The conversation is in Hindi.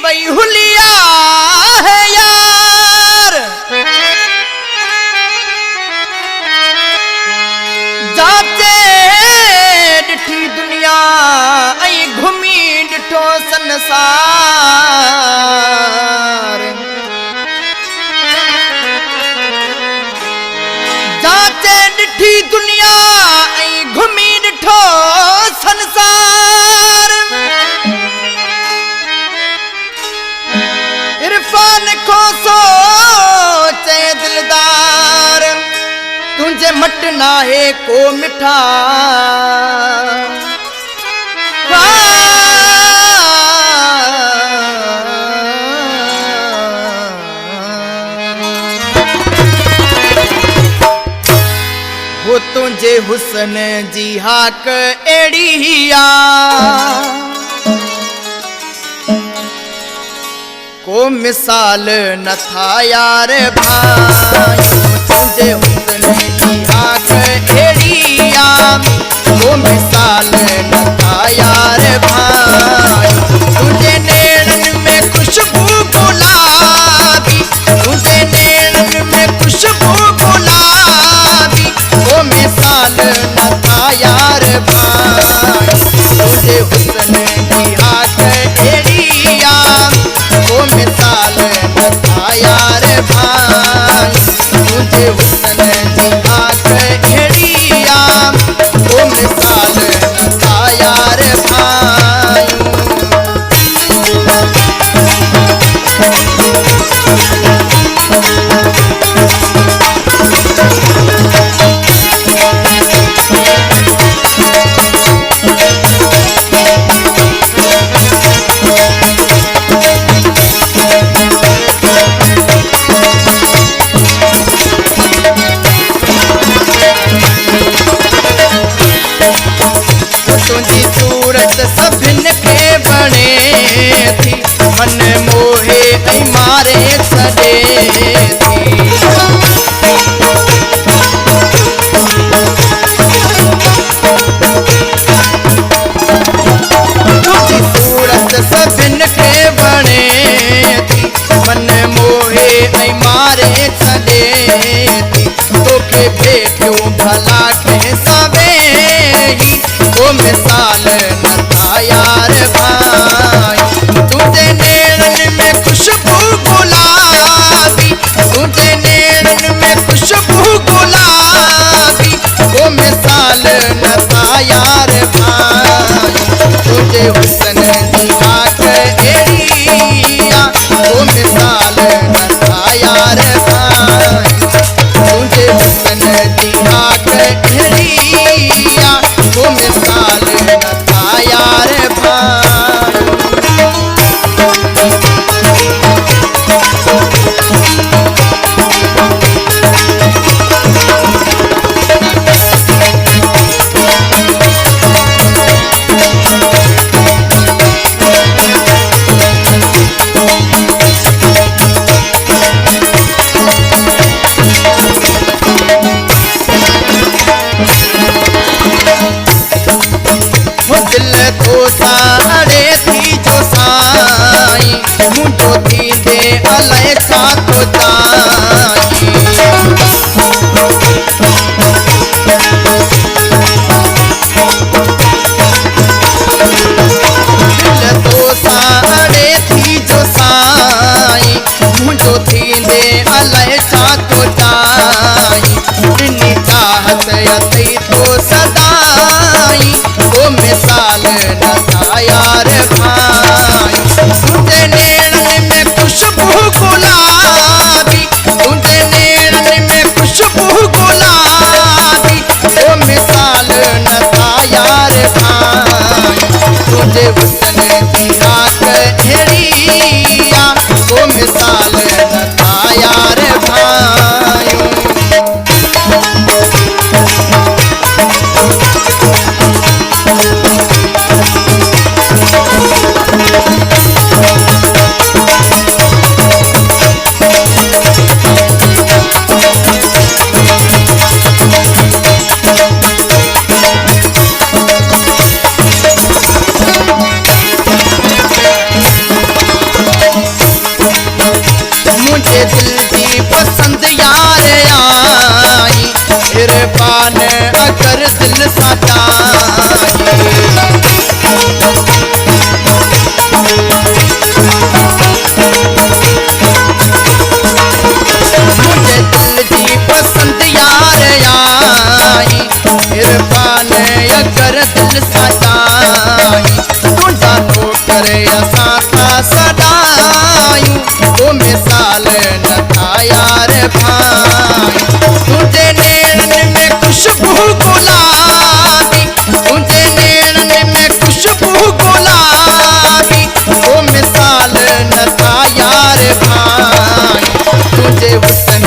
वही हुलिया है यार, जाते डिठी दुनिया आई घुमी डिठो संसार, जाते डिठी दुनिया आई घुमी डिठो संसार, इरफान को सोचे दिलदार, तुझे मट ना है को मिठा वो तुझे हुस्न जी हाक एड़िया को मिसाल न था यार भाई, तुझे हुस्न की आँख एड़िया को मिसाल न था यार भाई, तुझे नैनन में खुशबू गुलाबी, तुझे नैनन में खुशबू गुलाबी को मिसाल न था यार भाई, तुझे हुस्न की आँख एड़िया वो मिसाल न था यार भाई, तुझे हुस्न की आँख एड़िया वो मिसाल न था यार भाई। तुझी सूरत सभिन के बणे थी, मन मोहे ऐं मारे छॾे थी, तुझी सूरत सभिन के बणे थी, मन मोहे ऐं मारे छॾे थी, तोखे भेटियूं भला कंहिंसां वेही वो मिसाल न था यार भाई, तुझे नैनन में खुशबू गुलाबी, तुझे नैनन में खुशबू गुलाबी वो मिसाल न था यार भाई, तुझे हुस्न की आँख एड़िया वो मिसाल न था यार भाई, तुझे हुस्न की आँख एड़िया वो मिसाल न था यार भाई। दिल तो साड़े थी जो साई, मुझो थी दे अलय छा तो जाई, दिल तो साड़े थी जो साई, मुझो थी दे अलय छा तो जाई, इन्हीं चाहत यथई तो सदाई वो मिसाल न था यार भाई, तुझे नैनन में खुशबू गुलाबी, तुझे नैनन में खुशबू गुलाबी वो मिसाल न था यार भाई, तुझे हुस्न की आँख एड़िया वो मिसाल न था यार भाई। खातिर असा था सदायूं वो मिसाल न था यार भाई तुझे नैनन में खुशबू गुलाबी तुझे नैनन में खुशबू गुलाबी वो मिसाल न था यार भाई तुझे हुस्न